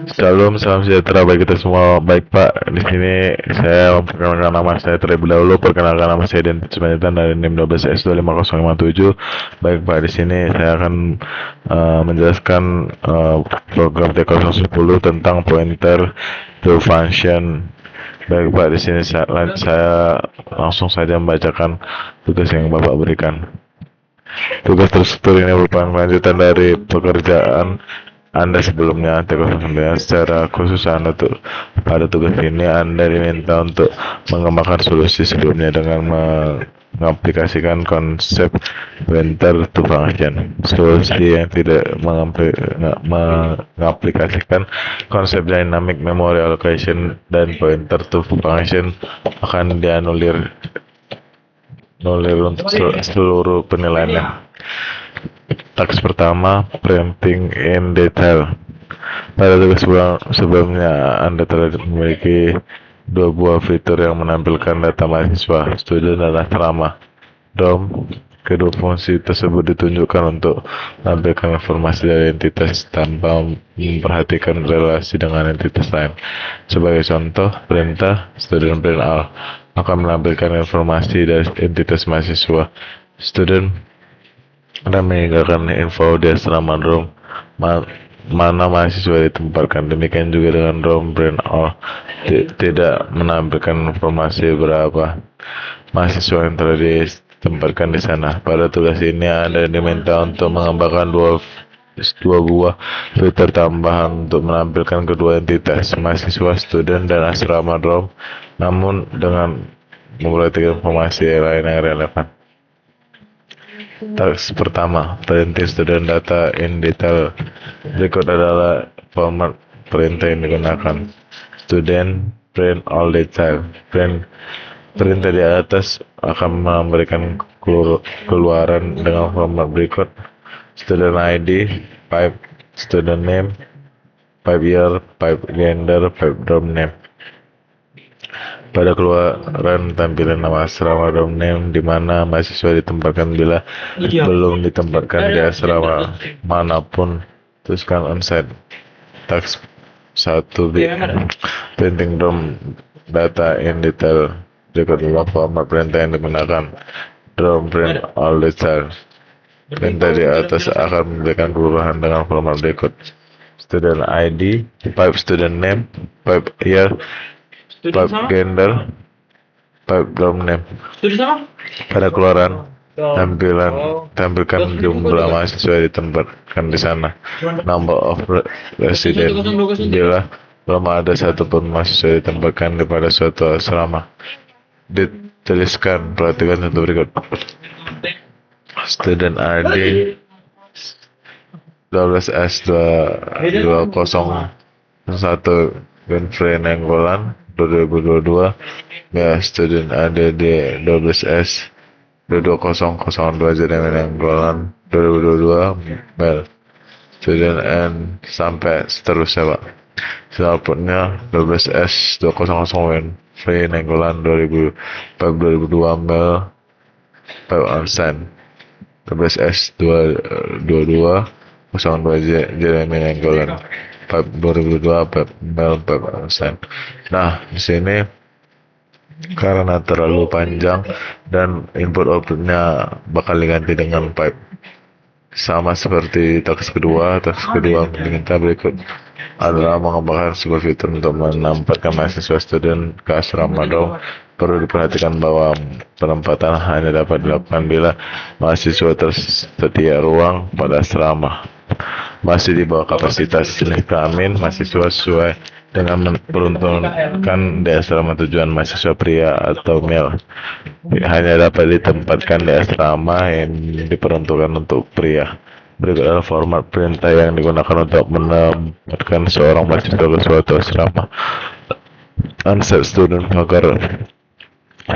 Shalom, salam sejahtera bagi kita semua. Baik Pak, di sini saya memperkenalkan nama saya terlebih dahulu. Perkenalkan nama saya Dentis Manjatan dari NIM 12S25057. Baik Pak, di sini saya akan menjelaskan program T010 tentang pointer to function. Baik Pak, di sini saya langsung saja membacakan tugas yang Bapak berikan. Tugas terstruktur ini merupakan kelanjutan dari pekerjaan Anda sebelumnya. Secara khusus pada tugas ini Anda diminta untuk mengembangkan solusi sebelumnya dengan mengaplikasikan konsep pointer to function. Solusi yang tidak mengaplikasikan konsep dynamic memory allocation dan pointer to function akan dianulir untuk seluruh penilaiannya. Teks pertama, printing in detail. Pada tugas sebelumnya, Anda telah memiliki dua buah fitur yang menampilkan data mahasiswa, student, dan asrama. DOM. Kedua fungsi tersebut ditunjukkan untuk menampilkan informasi dari entitas tanpa memperhatikan relasi dengan entitas lain. Sebagai contoh, perintah student print all akan menampilkan informasi dari entitas mahasiswa student dan meninggalkan info di asrama room mana mahasiswa ditempatkan. Demikian juga dengan room print all tidak menampilkan informasi berapa mahasiswa yang telah ditempatkan di sana. Pada tugas ini Anda diminta untuk mengembangkan dua buah fitur tambahan untuk menampilkan kedua entitas, mahasiswa student dan asrama room, namun dengan memperhatikan informasi lain yang relevan. Teks pertama, printing student data in detail. Berikut adalah format perintah yang digunakan. Student print all detail. Perintah di atas akan memberikan keluaran dengan format berikut: student ID, pipe student name, pipe year, pipe gender, pipe dorm name. Pada keluaran tampilan nama asrama dorm name di mana mahasiswa ditempatkan. Bila belum ditempatkan di asrama manapun, tuliskan onsite. Teks 1b, printing dorm data in detail. Berikut adalah format perintah yang digunakan. Dorm print all detail. Perintah di atas akan memberikan keluaran dengan format berikut: student ID, pipe student name, pipe year, pipe gender, pipe dorm name. Pada keluaran tampilkan jumlah mahasiswa yang ditempatkan di sana, number of resident. Bila belum ada satupun mahasiswa ditempatkan pada suatu asrama, dituliskan. Perhatikan contoh berikut: student ID 12S2001 Winfrey Nenggolan 2022, ya student ADD 12S 22002 Jeremy Nenggolan 2022, mail student N sampai seterusnya Pak. Selanjutnya 12S 200 Winfrey Nenggolan 2002, mail Pep Onsen 12S 2202 Jeremy Nenggolan Pep 2002, Pep mail Pep Onsen. Nah, di sini karena terlalu panjang dan input outputnya bakal diganti dengan pipe, sama seperti teks kedua diminta berikut adalah mengembangkan sebuah fitur untuk menempatkan mahasiswa student ke asrama dorm. Perlu diperhatikan bahwa penempatan hanya dapat dilakukan bila mahasiswa tersedia ruang pada asrama masih di bawah kapasitas. Kelamin mahasiswa sesuai dengan peruntukan di asrama tujuan. Mahasiswa pria atau male hanya dapat ditempatkan di asrama yang diperuntukkan untuk pria. Berikut adalah format perintah yang digunakan untuk menempatkan seorang mahasiswa ke suatu asrama. Unset student agar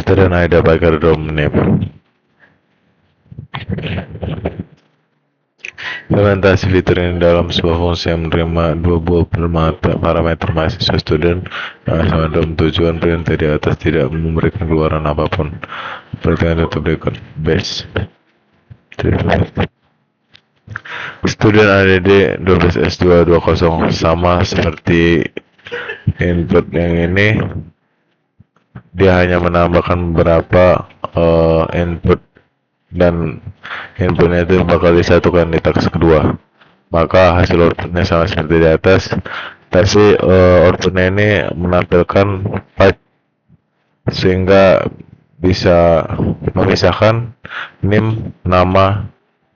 student ID pagar dorm name. Implementasi fitur ini dalam sebuah fungsi yang menerima dua buah parameter mahasiswa student sama dorm. Tujuan perintah di atas tidak memberikan keluaran apapun. Perhatikan contoh berikut: base Student ADD 12S2 20 sama seperti input yang ini, dia hanya menambahkan beberapa input dan inputnya itu bakal disatukan di teks kedua. Maka hasil outputnya sama seperti di atas, tapi outputnya ini menampilkan pipe sehingga bisa memisahkan NIM, nama,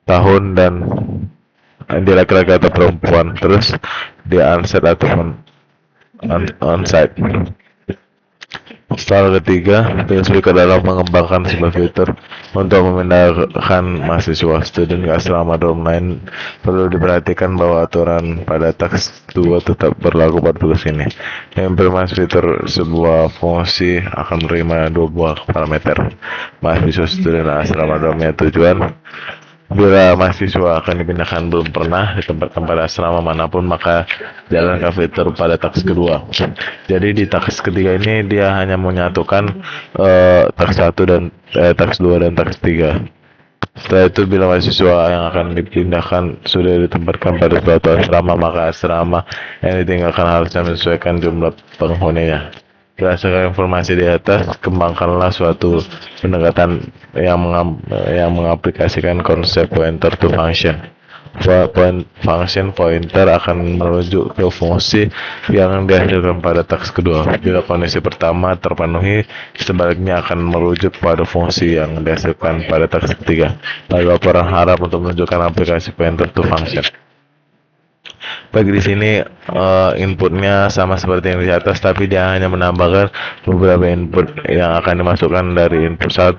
tahun, dan dia laki-laki atau perempuan, terus dia unset atau onsite. Style ketiga, tugas berikut adalah mengembangkan sebuah fitur untuk memindahkan mahasiswa student ke asrama dorm lain. Perlu diperhatikan bahwa aturan pada teks 2 tetap berlaku pada tugas ini. Implementasi fitur sebuah fungsi akan menerima dua buah parameter. Mahasiswa student asrama dormnya tujuan. Bila mahasiswa akan dipindahkan belum pernah di tempat-tempat asrama manapun, maka jalankan fitur pada teks kedua. Jadi di teks ketiga ini dia hanya menyatukan teks 1 dan teks 2 dan teks 3. Setelah itu, bila mahasiswa yang akan dipindahkan sudah ditempatkan pada suatu asrama, maka asrama yang ditinggalkan harusnya menyesuaikan jumlah penghuninya. Berdasarkan informasi di atas, kembangkanlah suatu pendekatan yang mengaplikasikan konsep pointer to function. Function pointer akan merujuk ke fungsi yang dihasilkan pada teks kedua. Bila kondisi pertama terpenuhi, sebaliknya akan merujuk pada fungsi yang dihasilkan pada teks ketiga. Lalu laporan harap untuk menunjukkan aplikasi pointer to function. Baik, di sini inputnya sama seperti yang di atas, tapi dia hanya menambahkan beberapa input yang akan dimasukkan dari input 1,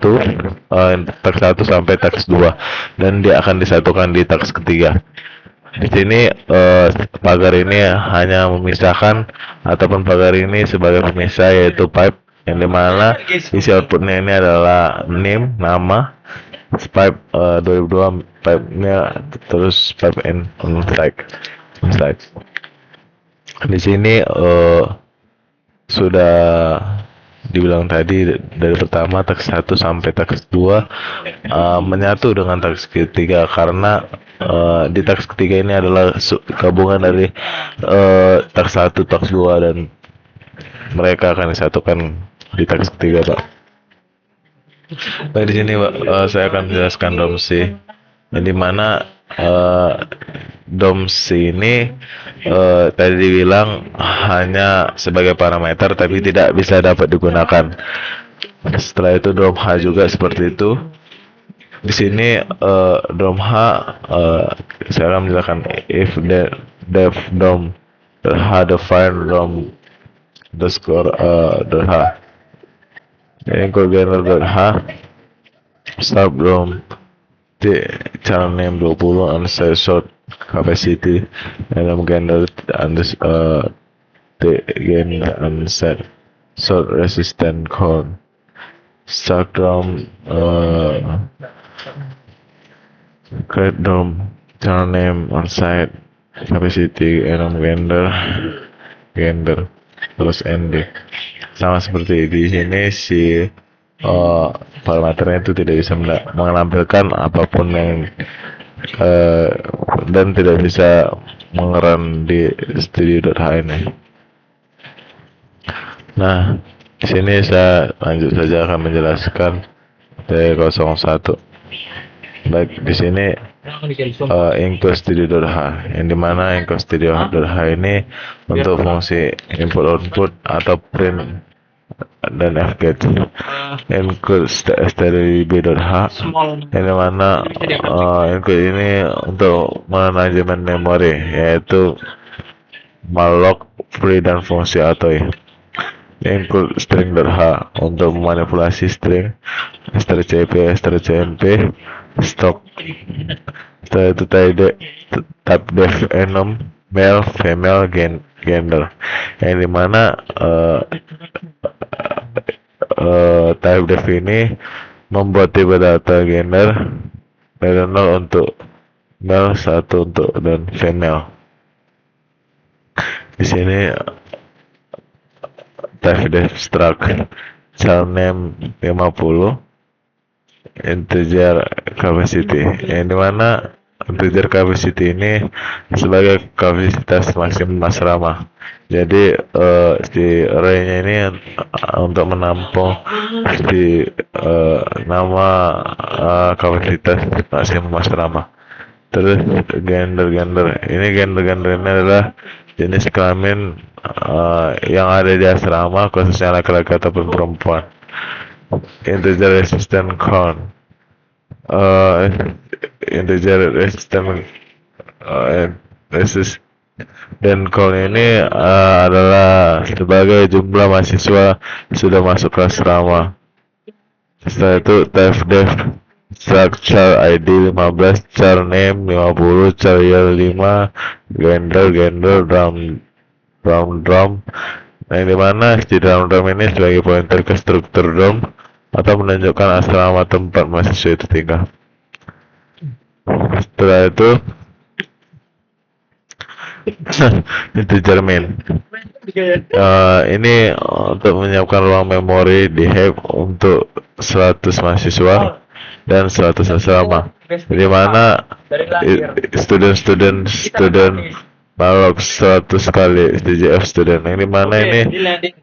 teks 1 sampai teks 2, dan dia akan disatukan di teks ketiga. Di sini pagar ini hanya memisahkan, ataupun pagar ini sebagai pemisah, yaitu pipe, yang dimana isi outputnya ini adalah name, nama, pipe 2002, pipe-nya, terus pipe in slide. Di sini sudah dibilang tadi, dari pertama teks 1 sampai teks 2 menyatu dengan teks ketiga, karena di teks ketiga ini adalah gabungan dari teks 1, teks 2, dan mereka akan disatukan di teks ketiga, Pak. Baik, di sini saya akan menjelaskan DOMC, di mana DOMC ini tadi dibilang hanya sebagai parameter, tapi tidak bisa dapat digunakan. Setelah itu DOMH juga seperti itu. Di sini DOMH saya akan menjelaskan if def DOM define DOM underscore .h H start DOM channel name 20 unset short capacity and gender gain unset short resistant cone start DOM create DOM channel name onsite capacity and gender terus ND. Sama seperti di sini, si parameternya itu tidak bisa menampilkan apapun yang dan tidak bisa mengeran di studio.h ini. Nah, di sini saya lanjut saja akan menjelaskan T01. Baik, di sini include studio.h, yang dimana include studio.h ini untuk fungsi input output atau print dan fget. Include stdb.h, yang dimana include ini untuk manajemen memori, yaitu malloc, free, dan fungsi auto. Include string.h untuk memanipulasi string, strcp, strcmp, stock. Setelah itu type def enum, male, female, gender, yang dimana type def ini membuat tipe data gender dari 0 untuk male, 1 untuk dan female. Di sini type def struct child name 50 integer capacity, yang dimana integer capacity ini sebagai kapasitas maksimum asrama. Jadi si array-nya ini untuk menampung si nama kapasitas maksimum asrama. Terus gender ini adalah jenis kelamin yang ada di asrama, khususnya laki-laki ataupun perempuan. Integer resistant count, uh, integer resistant resist dan count ini adalah sebagai jumlah mahasiswa sudah masuk ke asrama. Setelah itu type def structure ID 15, char name 50, char year 5, gender drum. Nah, yang dimana si drum ini sebagai pointer ke struktur drum atau menunjukkan asrama tempat mahasiswa itu tinggal. Setelah itu integer main. Ini untuk menyiapkan ruang memori di heap untuk 100 mahasiswa dan 100 asrama, di mana student malloc 100 kali SDJF student, yang dimana ini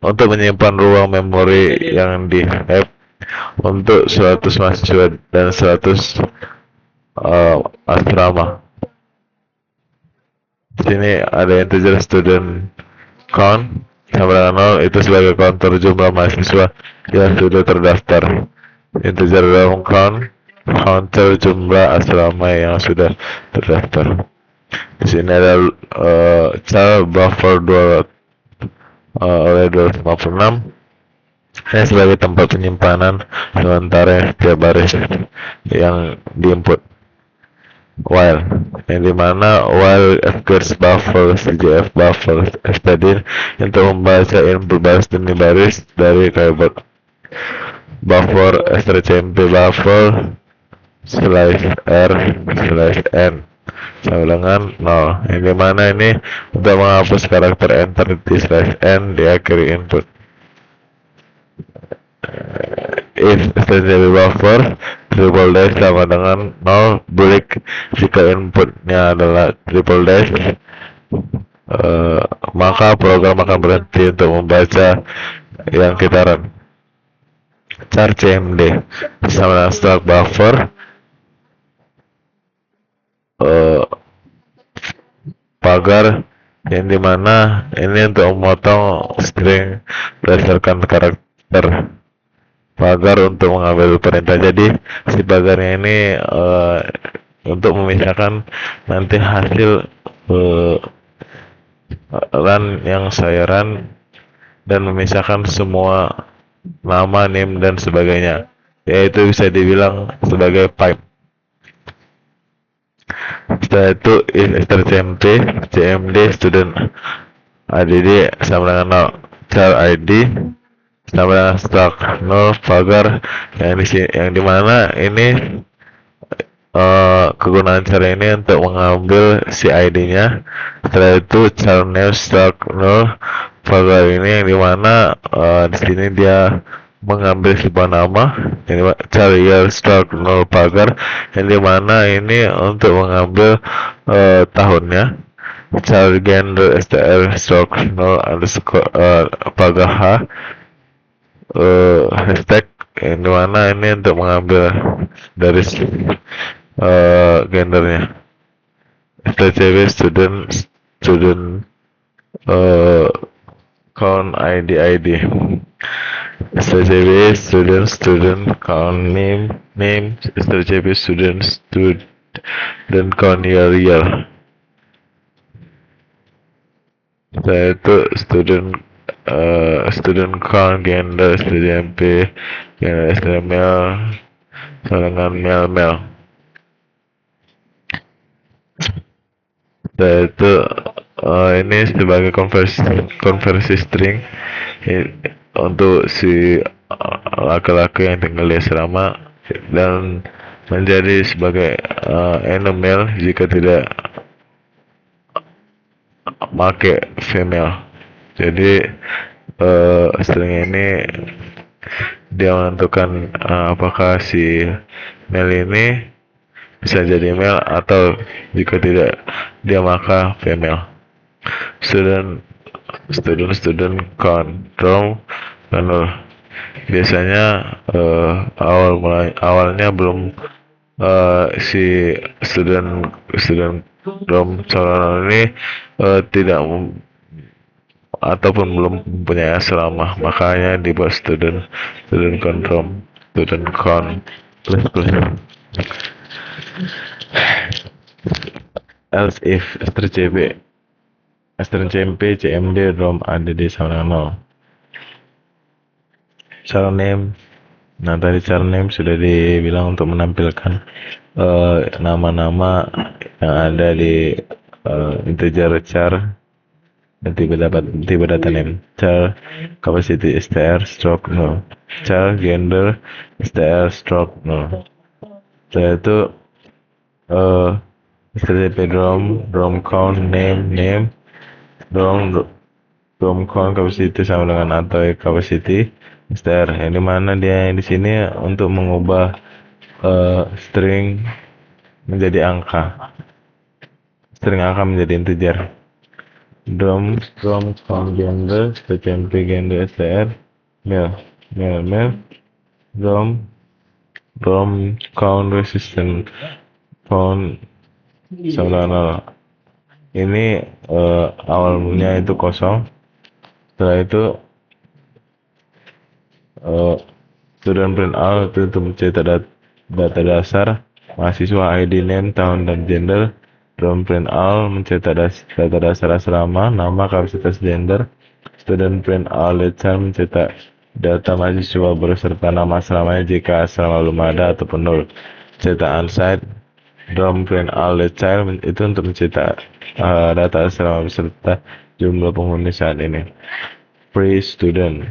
untuk menyimpan ruang memori yang di heap untuk 100 mahasiswa dan 100 asrama. Di sini ada integer student count sama dengan 0, itu sebagai counter jumlah mahasiswa yang sudah terdaftar. Integer room count, counter jumlah asrama yang sudah terdaftar. Di sini ada char buffer 256 ini sebagai tempat penyimpanan sementara setiap baris yang diinput. While, yang dimana while fgets buffer cgf buffer stdin untuk membaca input baris demi baris dari keyboard. Buffer strcmp buffer /r/n sama dengan 0, yang dimana ini untuk menghapus karakter enter di /n di akhir input. If strcmp buffer triple dash sama dengan 0 break jika inputnya adalah triple dash, maka program akan berhenti untuk membaca yang kita run. Char cmd sama dengan stack buffer pagar, yang dimana ini untuk memotong string berdasarkan karakter. Pagar untuk mengambil perintah, jadi si pagarnya ini untuk memisahkan nanti hasil run yang saya run dan memisahkan semua nama, name dan sebagainya, yaitu bisa dibilang sebagai pipe. Setelah itu strcmp cmd student add sama dengan 0, char id sama dengan stack 0 pagar, yang dimana ini kegunaan cara ini untuk mengambil si ID-nya. Setelah itu char name stack 0 pagar ini, yang dimana di sini dia mengambil sebuah nama, ini char year stack 0 pagar, yang dimana ini untuk mengambil tahunnya. Char gender str stack 0 underscore pagar h hashtag, yang dimana ini untuk mengambil dari gendernya. STCW student count ID STCW student count name STCW student count year. Setelah itu student count gender STMP gender STML dengan male. Setelah itu ini sebagai konversi string untuk si laki-laki yang tinggal di asrama, dan menjadi sebagai male jika tidak pakai female. Jadi string ini dia menentukan apakah si male ini bisa jadi male atau jika tidak dia maka female. Student student control menurut biasanya awalnya belum si student dom calon ini tidak ataupun belum mempunyai asrama, makanya dibuat student control student con plus plus else if strcb strcmp cmd rom ada di sama dengan nol. Surname. Nah, tadi surname sudah dibilang untuk menampilkan nama-nama yang ada di integer char dan tiba data name. Char capacity str stroke no. Char gender str stroke no. Setelah itu stdp drom count name drom count capacity sama dengan atau capacity str, yang dimana dia di sini untuk mengubah string menjadi angka, menjadi integer. Drom count gender stmp gender str male drom count resistant count sama dengan ini awalnya itu kosong. Setelah itu student print out itu mencetak data dasar mahasiswa, ID, name, tahun, dan gender. Drom print out mencetak data dasar asrama, nama, kapasitas, gender. Student print out letter mencetak data mahasiswa beserta nama asramanya jika asrama belum ada ataupun nol. Cetak unsigned. Drom print out letter itu untuk mencetak data asrama beserta jumlah penghuni saat ini. Free student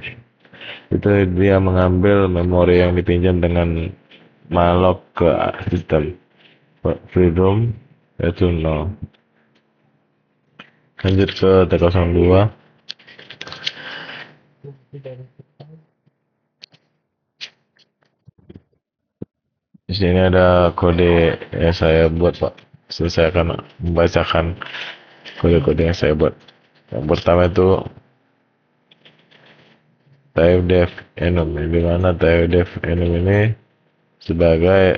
itu dia mengambil memori yang dipinjam dengan malloc ke sistem. Freedom itu 0. Lanjut ke T02. Di sini ada kode yang saya buat, Pak. Saya akan membacakan kode-kode yang saya buat. Yang pertama itu type def enum, di mana type def enum ini sebagai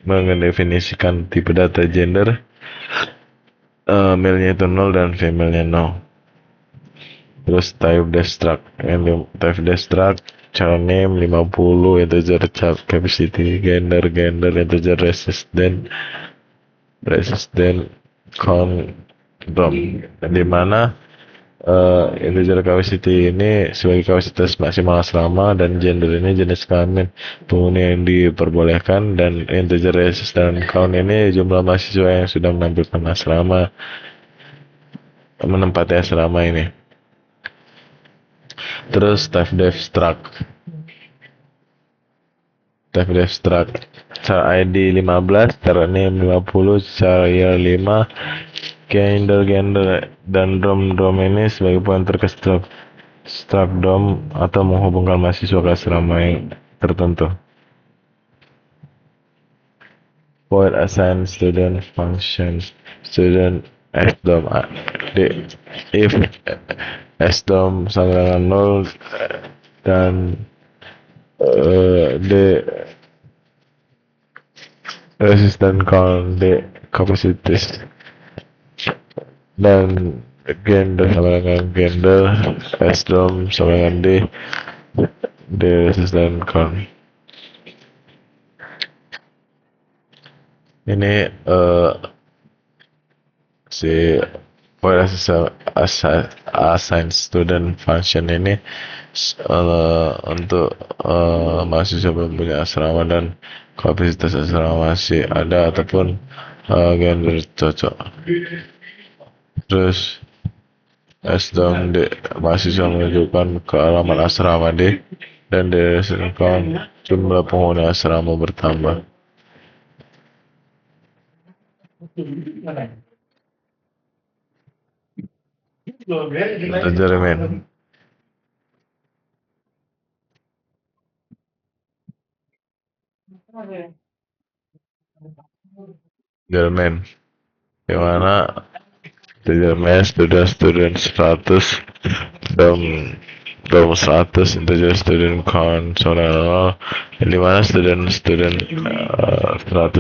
mengedefinisikan tipe data gender, male-nya itu 0 dan female-nya 0. Terus type destruct, child name 50, integer child capacity, gender integer resistant count dom, di mana integer capacity ini sebagai kapasitas maksimal asrama dan gender ini jenis kelamin penghuni yang diperbolehkan, dan integer resistant count ini jumlah mahasiswa yang sudah menempati asrama ini. Terus type def struct char ID 15, char name 50, char year 5, gender dan dom ini sebagai pointer ke struct dom atau menghubungkan mahasiswa ke asrama yang tertentu. Void assign student function student sdom if sdom sama dengan 0 dan the resistant count the capacities dan gender sama dengan gender, sdom sama dengan the resistant count. Ini si assign student function ini untuk mahasiswa belum punya asrama dan kapasitas asrama masih ada ataupun gender cocok. Terus sdom mahasiswa menunjukkan ke alamat asrama D dan dihasilkan jumlah penghuni asrama bertambah. Integer main. Jerman, di mana di Jerman student 100 dom dom 100 integer student count soal di mana student 100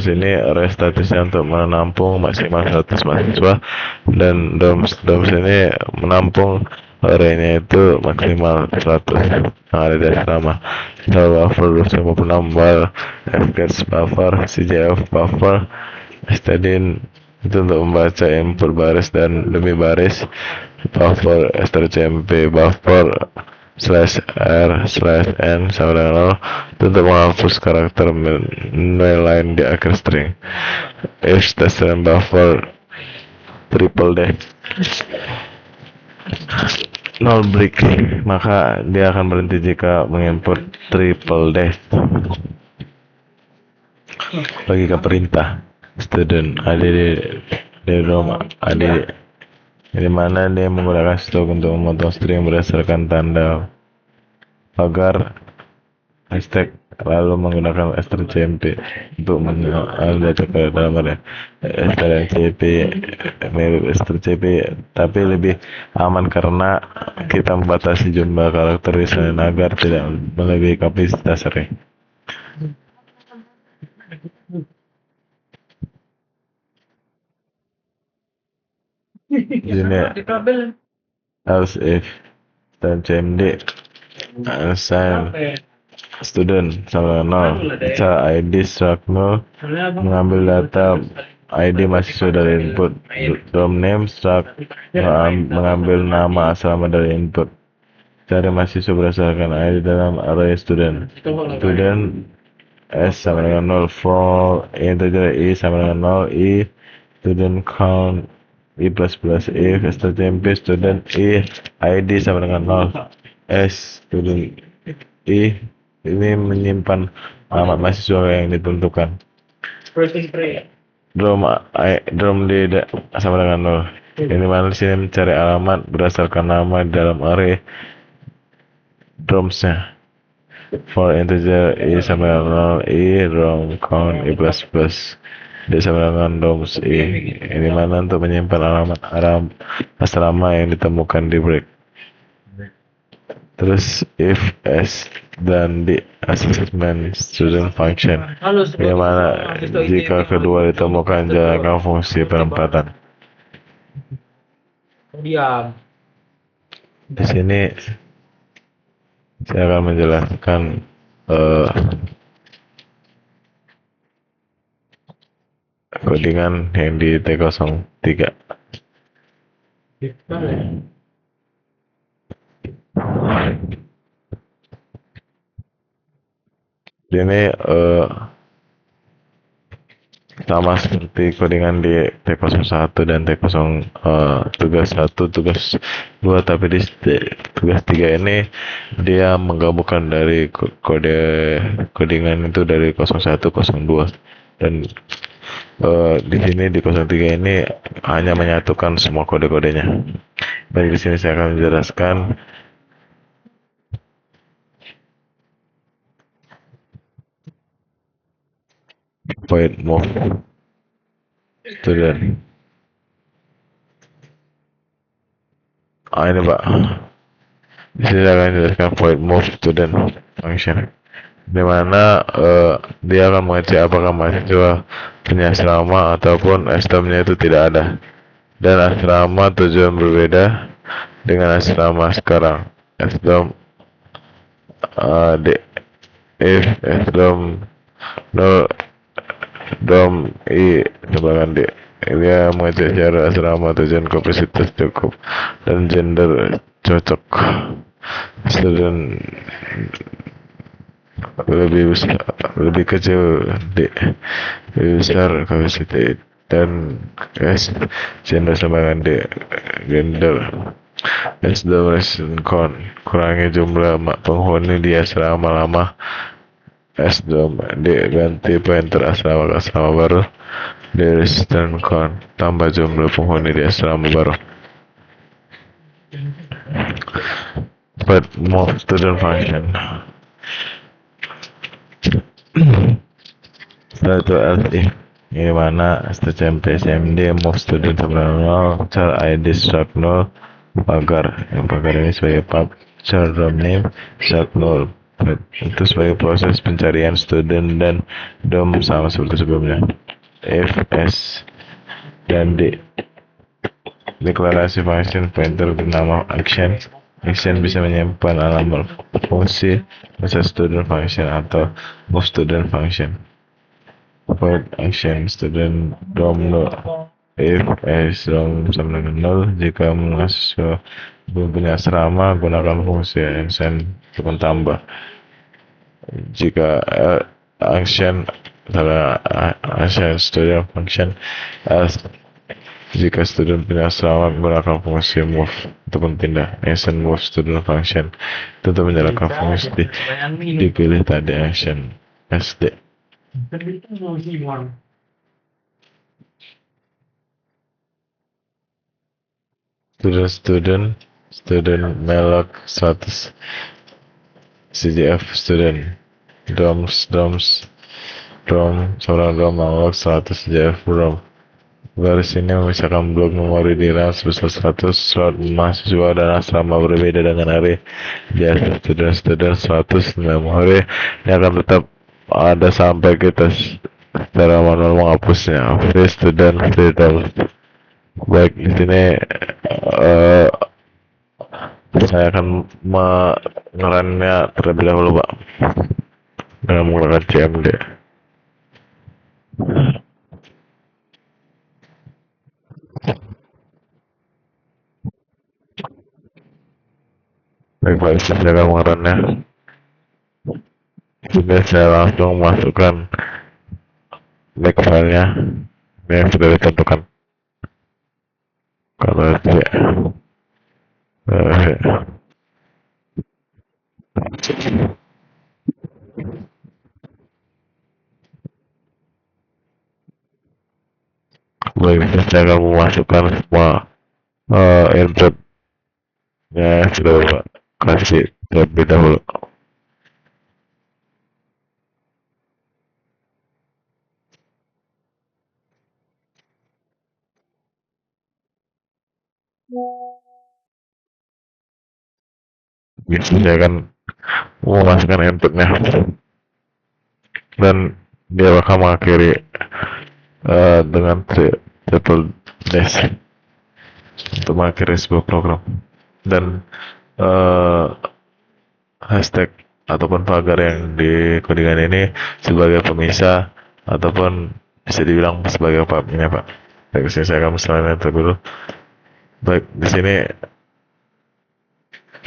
ini array statusnya untuk menampung maksimal 100 mahasiswa dan dom ini menampung arraynya itu maksimal 100 yang ada di asrama. Misal buffer 256 bar, fgets buffer, cjf buffer, stdin itu untuk membaca input baris dan demi baris, buffer strcmp buffer /r/n sama dengan 0 itu untuk menghapus karakter nilai lain di akhir string. If string buffer triple dash 0 break, maka dia akan berhenti jika menginput triple dash. Bagi ke perintah student add di rom add di mana dia menggunakan stroke untuk memotong string berdasarkan tanda pagar hashtag lalu menggunakan strcmp untuk data ke dalam area strcmp mirip strcmp tapi lebih aman karena kita membatasi jumlah karakter di sana agar tidak melebihi kapasitas array. Ini else if dan cmd assign student sama 0 cara id struct 0 mengambil data id mahasiswa dari input dom name struct mengambil nama asrama dari input cari mahasiswa berdasarkan id dalam array student s sama dengan 0 for integer i sama dengan 0 i student count i plus if strcmp student i id sama dengan 0 s student i ini menyimpan alamat mahasiswa yang ditentukan. Drom di sama dengan 0. Ini mana sini mencari alamat berdasarkan nama di dalam array dromsnya. For integer i sama dengan 0 i drom count i plus d sama dengan doms i. Ini mana untuk menyimpan alamat asrama yang ditemukan di break. Terus if s dan di assessment student function yang mana jika kedua ditemukan jalankan fungsi penempatan. Di sini saya akan menjelaskan codingan yang di T03. Ini sama seperti codingan di T01 dan tugas 1, tugas 2, tapi di tugas 3 ini dia menggabungkan dari codingan itu dari 01, 02 dan di sini di 03 ini hanya menyatukan semua kode-kodenya. Baik, di sini saya akan menjelaskan void move student. Ini Pak, di sini saya akan menjelaskan void move student function, di mana dia akan mengecek apakah mahasiswa punya asrama ataupun STM-nya itu tidak ada dan asrama tujuan berbeda dengan asrama sekarang. STM if STM 0 dom i sebagian d dia mengecek secara asrama tujuan kapasitas cukup dan gender cocok. Student lebih kecil d lebih besar kapasitas dan s gender sebagian d gender s duration count kurangi jumlah penghuni di asrama lama S dom D ganti pointer asrama ke asrama baru D resistant count tambah jumlah penghuni di asrama baru. But more student function Setelah itu else if ini mana STCMP SMD move student sebelah 0 char ID start 0 pagar yang pagar ini sebagai pub char dom name start 0 itu sebagai proses pencarian student dan dom sama seperti sebelumnya. If S dan D deklarasi function pointer bernama action bisa menyimpan alamat fungsi misal student function atau move student function. Void action student dom 0 if s dom sama dengan 0 jika mahasiswa belum punya asrama gunakan fungsi action untuk tambah. Jika action adalah action student function else jika student punya asrama gunakan fungsi move untuk pindah action move student function tentu menjalankan fungsi dipilih tadi action SD. Student melok 100 CJF student dom seorang dom melok 100 CJF rom. Garis ini memisahkan blok memori di RAM sebesar 100 slot mahasiswa dan asrama berbeda dengan array biasa student 100 memori yang akan tetap ada sampai kita secara manual menghapusnya. Free student freedom. Baik, di sini saya akan mengerannya terlebih dahulu Pak dengan menggunakan CMD. Baik Pak, saya akan mengerannya. Sudah saya langsung masukkan back filenya yang sudah ditentukan. Kalau baik, saya akan memasukkan semua input ya sudah Pak kasih terlebih dahulu. Saya akan memasukkan inputnya dan dia bakal mengakhiri dengan triple dash untuk mengakhiri sebuah program dan hashtag ataupun pagar yang di codingan ini sebagai pemisah ataupun bisa dibilang sebagai pubnya Pak. Baik, sini saya akan misalnya dulu. Baik, di sini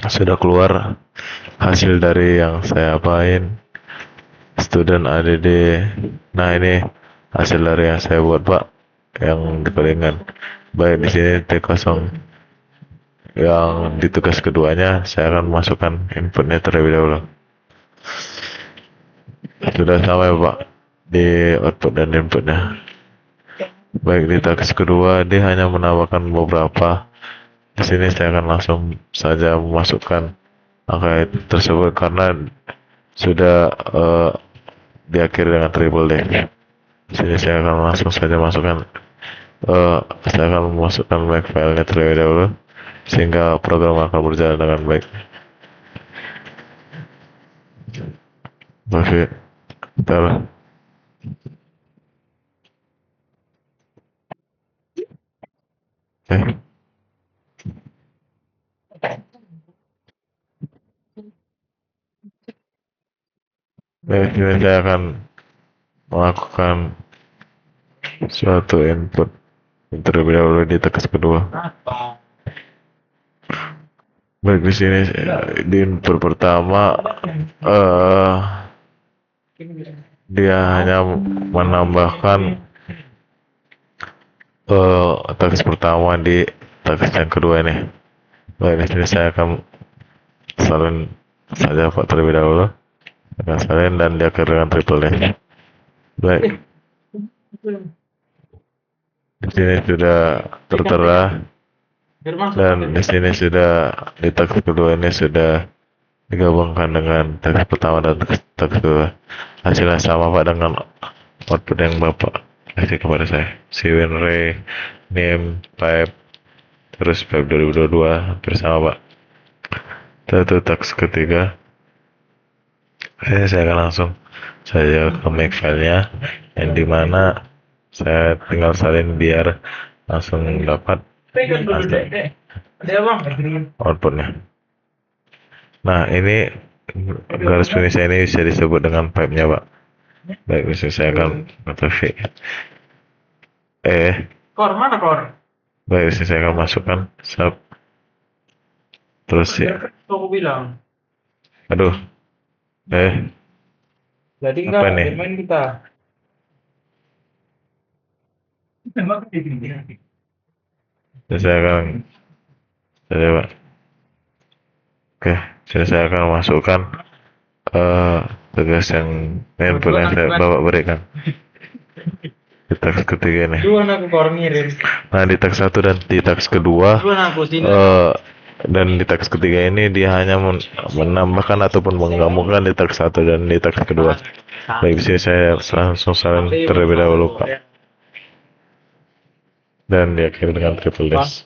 sudah keluar hasil dari yang saya apain student ADD. Nah, ini hasil dari yang saya buat Pak yang dikodengan. Baik, di sini T0 yang di tugas keduanya saya akan masukkan inputnya terlebih dahulu. Sudah sampai Pak di output dan inputnya. Baik, di tugas kedua dia hanya menambahkan beberapa. Di sini saya akan langsung saja memasukkan angka tersebut karena sudah diakhiri dengan triple D. Di sini saya akan langsung saja masukkan saya akan memasukkan make filenya terlebih dahulu sehingga program akan berjalan dengan baik. Oke, bentar. Baik, ini saya akan melakukan suatu input terlebih dahulu di tegas kedua. Baik, di sini di input pertama dia hanya menambahkan teks pertama di teks yang kedua ini. Baik, di sini saya akan salin saja Pak terlebih dahulu dengan salin dan diakhiri dengan triple D. Baik, di sini sudah tertera dan di sini sudah di teks kedua ini sudah digabungkan dengan teks pertama dan teks kedua. Hasilnya sama Pak dengan output yang Bapak kasih kepada saya. Siwinre, name, pipe, terus pipe 2022 hampir sama Pak. Satu task ketiga, saya akan langsung saya ke make filenya yang dimana saya tinggal salin biar langsung dapat outputnya. Nah ini garis finish ini bisa disebut dengan pipe-nya Pak. Baik, bisa saya akan notifi. Kor mana kor? Baik, saya akan masukkan sub. Terus ya, Aku bilang. aduh, Jadi Apa enggak nih? bermain kita. saya akan, saya Pak. Oke, saya akan masukkan tugas yang input yang saya Bapak berikan. Di task ketiga ini. Duluan aku kor ngirim. Nah di task 1 dan di task kedua Duluan aku sini. dan di task ketiga ini dia hanya menambahkan ataupun menggabungkan di task 1 dan di task kedua. Baik, di sini saya langsung salin terlebih dahulu Pak. Dan diakhiri dengan triple dash.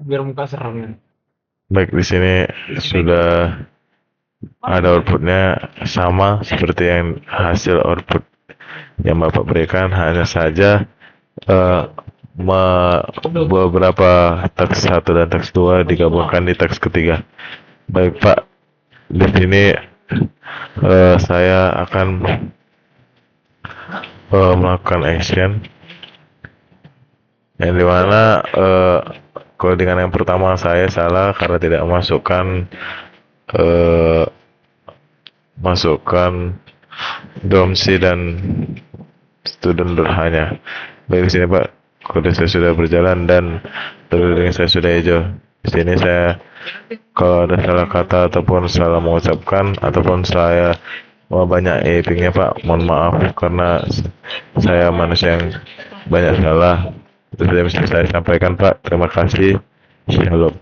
Biar muka serem. Baik, di sini sudah ada outputnya sama seperti yang hasil output yang Bapak berikan, hanya saja beberapa task 1 dan task 2 digabungkan di task ketiga. Baik Pak, di sini saya akan melakukan action yang dimana codingan yang pertama saya salah karena tidak masukkan domsi dan student hanya. Baik, di sini Pak, kode saya sudah berjalan dan terlebih saya sudah hijau. Di sini saya kalau ada salah kata ataupun salah mengucapkan ataupun saya banyak nya Pak, mohon maaf karena saya manusia yang banyak salah. Itu saja bisa saya sampaikan Pak. Terima kasih. Shalom.